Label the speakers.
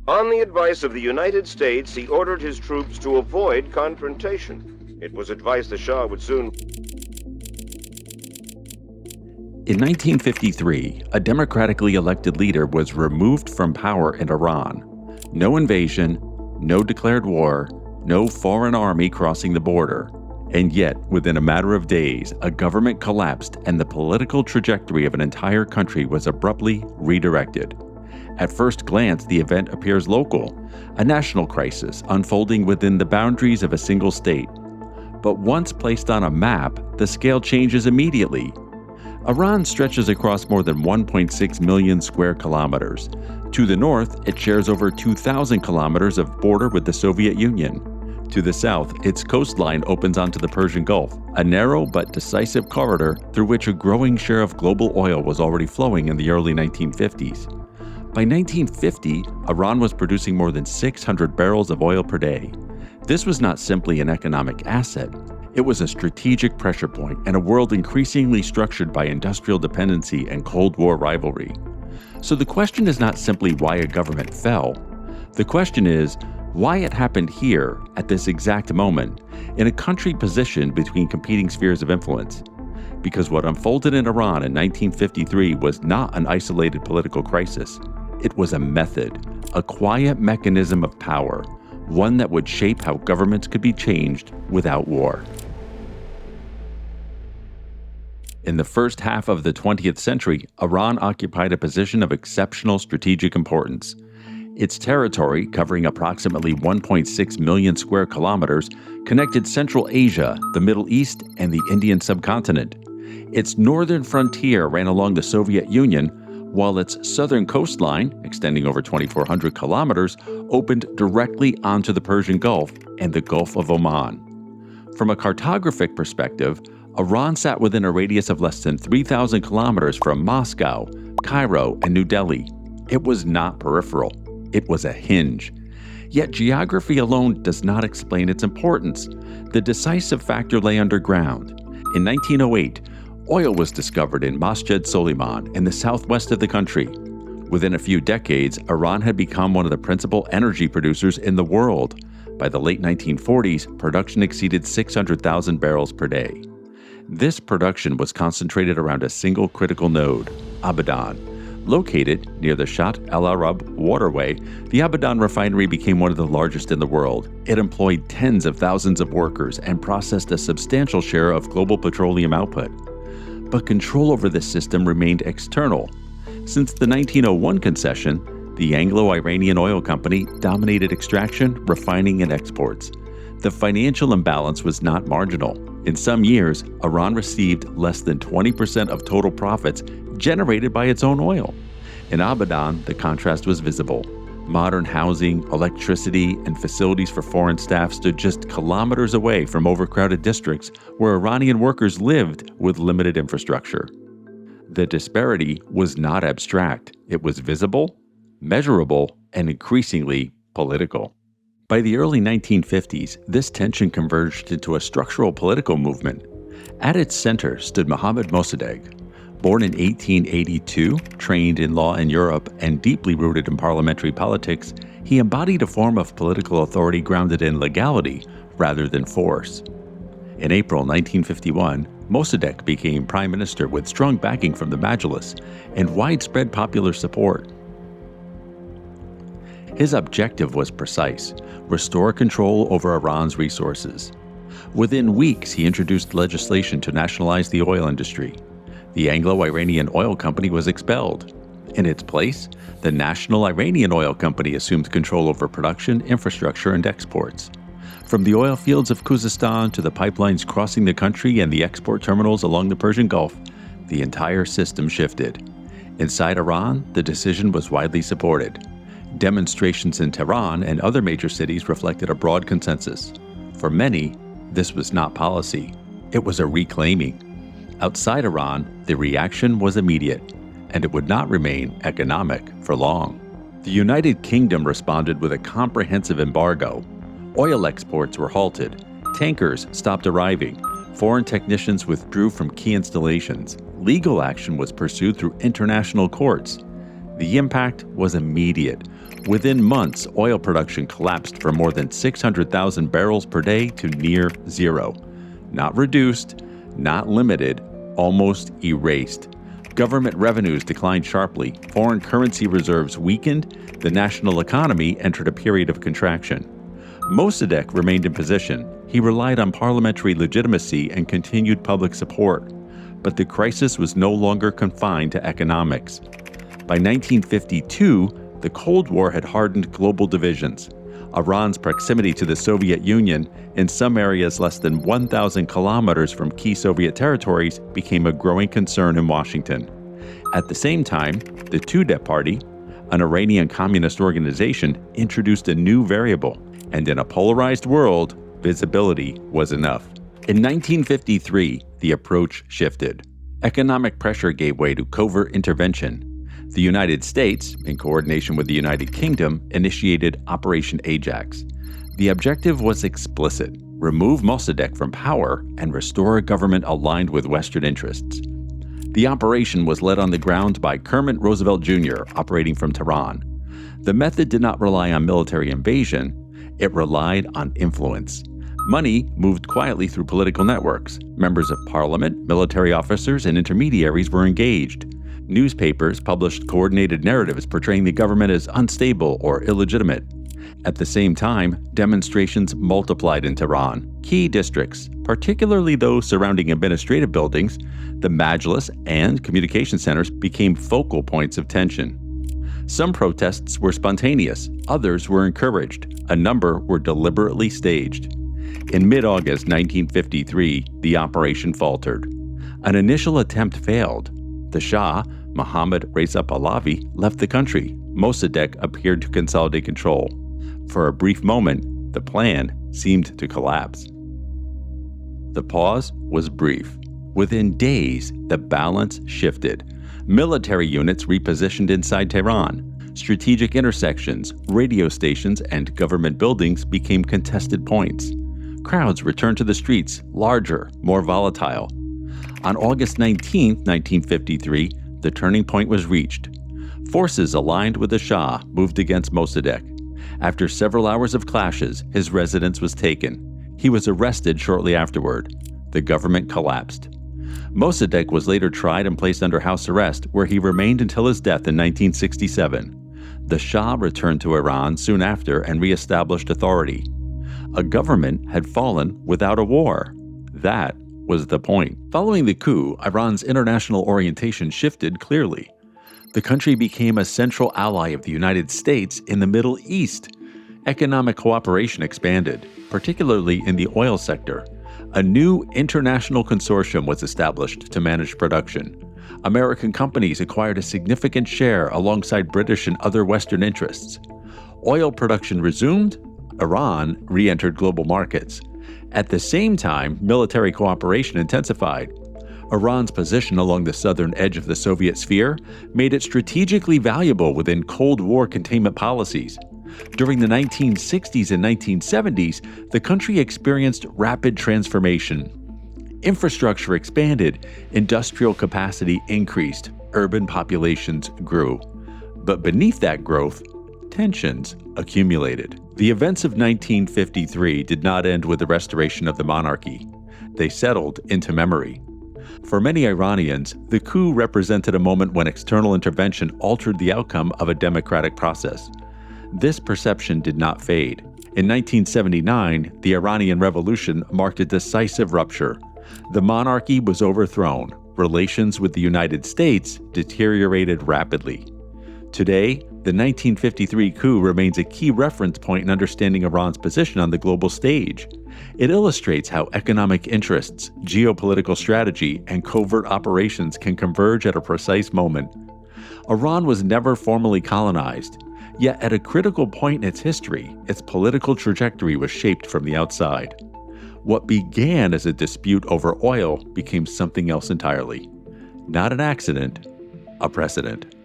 Speaker 1: On the advice of the United States, he ordered his troops to avoid confrontation. It was advice the Shah would soon...
Speaker 2: In 1953, a democratically elected leader was removed from power in Iran. No invasion, no declared war, no foreign army crossing the border. And yet, within a matter of days, a government collapsed and the political trajectory of an entire country was abruptly redirected. At first glance, the event appears local, a national crisis unfolding within the boundaries of a single state. But once placed on a map, the scale changes immediately. Iran stretches across more than 1.6 million square kilometers. To the north, it shares over 2,000 kilometers of border with the Soviet Union. To the south, its coastline opens onto the Persian Gulf, a narrow but decisive corridor through which a growing share of global oil was already flowing in the early 1950s. By 1950, Iran was producing more than 600 barrels of oil per day. This was not simply an economic asset. It was a strategic pressure point in a world increasingly structured by industrial dependency and Cold War rivalry. So the question is not simply why a government fell. The question is why it happened here at this exact moment in a country positioned between competing spheres of influence. Because what unfolded in Iran in 1953 was not an isolated political crisis. It was a method, a quiet mechanism of power, one that would shape how governments could be changed without war. In the first half of the 20th century, Iran occupied a position of exceptional strategic importance. Its territory, covering approximately 1.6 million square kilometers, connected Central Asia, the Middle East, and the Indian subcontinent. Its northern frontier ran along the Soviet Union, while its southern coastline, extending over 2,400 kilometers, opened directly onto the Persian Gulf and the Gulf of Oman. From a cartographic perspective, Iran sat within a radius of less than 3,000 kilometers from Moscow, Cairo, and New Delhi. It was not peripheral. It was a hinge. Yet geography alone does not explain its importance. The decisive factor lay underground. In 1908, oil was discovered in Masjid Soliman in the southwest of the country. Within a few decades, Iran had become one of the principal energy producers in the world. By the late 1940s, production exceeded 600,000 barrels per day. This production was concentrated around a single critical node, Abadan. Located near the Shat al-Arab waterway, the Abadan refinery became one of the largest in the world. It employed tens of thousands of workers and processed a substantial share of global petroleum output. But control over this system remained external. Since the 1901 concession, the Anglo-Iranian Oil Company dominated extraction, refining, and exports. The financial imbalance was not marginal. In some years, Iran received less than 20% of total profits generated by its own oil. In Abadan, the contrast was visible. Modern housing, electricity, and facilities for foreign staff stood just kilometers away from overcrowded districts where Iranian workers lived with limited infrastructure. The disparity was not abstract. It was visible, measurable, and increasingly political. By the early 1950s, this tension converged into a structural political movement. At its center stood Mohammad Mossadegh. Born in 1882, trained in law in Europe, and deeply rooted in parliamentary politics, he embodied a form of political authority grounded in legality rather than force. In April 1951, Mossadegh became prime minister with strong backing from the Majlis and widespread popular support. His objective was precise: restore control over Iran's resources. Within weeks, he introduced legislation to nationalize the oil industry. The Anglo-Iranian Oil Company was expelled. In its place, the National Iranian Oil Company assumed control over production, infrastructure, and exports. From the oil fields of Khuzestan to the pipelines crossing the country and the export terminals along the Persian Gulf, the entire system shifted. Inside Iran, the decision was widely supported. Demonstrations in Tehran and other major cities reflected a broad consensus. For many, this was not policy. It was a reclaiming. Outside Iran, the reaction was immediate, and it would not remain economic for long. The United Kingdom responded with a comprehensive embargo. Oil exports were halted. Tankers stopped arriving. Foreign technicians withdrew from key installations. Legal action was pursued through international courts. The impact was immediate. Within months, oil production collapsed from more than 600,000 barrels per day to near zero. Not reduced, not limited, almost erased. Government revenues declined sharply, foreign currency reserves weakened, the national economy entered a period of contraction. Mossadegh remained in position. He relied on parliamentary legitimacy and continued public support. But the crisis was no longer confined to economics. By 1952, the Cold War had hardened global divisions. Iran's proximity to the Soviet Union, in some areas less than 1,000 kilometers from key Soviet territories, became a growing concern in Washington. At the same time, the Tudeh Party, an Iranian communist organization, introduced a new variable. And in a polarized world, visibility was enough. In 1953, the approach shifted. Economic pressure gave way to covert intervention. The United States, in coordination with the United Kingdom, initiated Operation Ajax. The objective was explicit: remove Mossadegh from power and restore a government aligned with Western interests. The operation was led on the ground by Kermit Roosevelt Jr., operating from Tehran. The method did not rely on military invasion, it relied on influence. Money moved quietly through political networks. Members of parliament, military officers, and intermediaries were engaged. Newspapers published coordinated narratives portraying the government as unstable or illegitimate. At the same time, demonstrations multiplied in Tehran. Key districts, particularly those surrounding administrative buildings, the Majlis, and communication centers, became focal points of tension. Some protests were spontaneous, others were encouraged, a number were deliberately staged. In mid-August 1953, the operation faltered. An initial attempt failed. The Shah, Mohammad Pahlavi, left the country. Mossadegh appeared to consolidate control. For a brief moment, the plan seemed to collapse. The pause was brief. Within days, the balance shifted. Military units repositioned inside Tehran. Strategic intersections, radio stations, and government buildings became contested points. Crowds returned to the streets, larger, more volatile. On August 19, 1953, the turning point was reached. Forces aligned with the Shah moved against Mossadegh. After several hours of clashes, his residence was taken. He was arrested shortly afterward. The government collapsed. Mossadegh was later tried and placed under house arrest, where he remained until his death in 1967. The Shah returned to Iran soon after and re-established authority. A government had fallen without a war. That was the point. Following the coup, Iran's international orientation shifted clearly. The country became a central ally of the United States in the Middle East. Economic cooperation expanded, particularly in the oil sector. A new international consortium was established to manage production. American companies acquired a significant share alongside British and other Western interests. Oil production resumed. Iran re-entered global markets. At the same time, military cooperation intensified. Iran's position along the southern edge of the Soviet sphere made it strategically valuable within Cold War containment policies. During the 1960s and 1970s, the country experienced rapid transformation. Infrastructure expanded, industrial capacity increased, urban populations grew. But beneath that growth, tensions accumulated. The events of 1953 did not end with the restoration of the monarchy. They settled into memory. For many Iranians, the coup represented a moment when external intervention altered the outcome of a democratic process. This perception did not fade. In 1979, the Iranian Revolution marked a decisive rupture. The monarchy was overthrown. Relations with the United States deteriorated rapidly. Today, the 1953 coup remains a key reference point in understanding Iran's position on the global stage. It illustrates how economic interests, geopolitical strategy, and covert operations can converge at a precise moment. Iran was never formally colonized, yet at a critical point in its history, its political trajectory was shaped from the outside. What began as a dispute over oil became something else entirely. Not an accident, a precedent.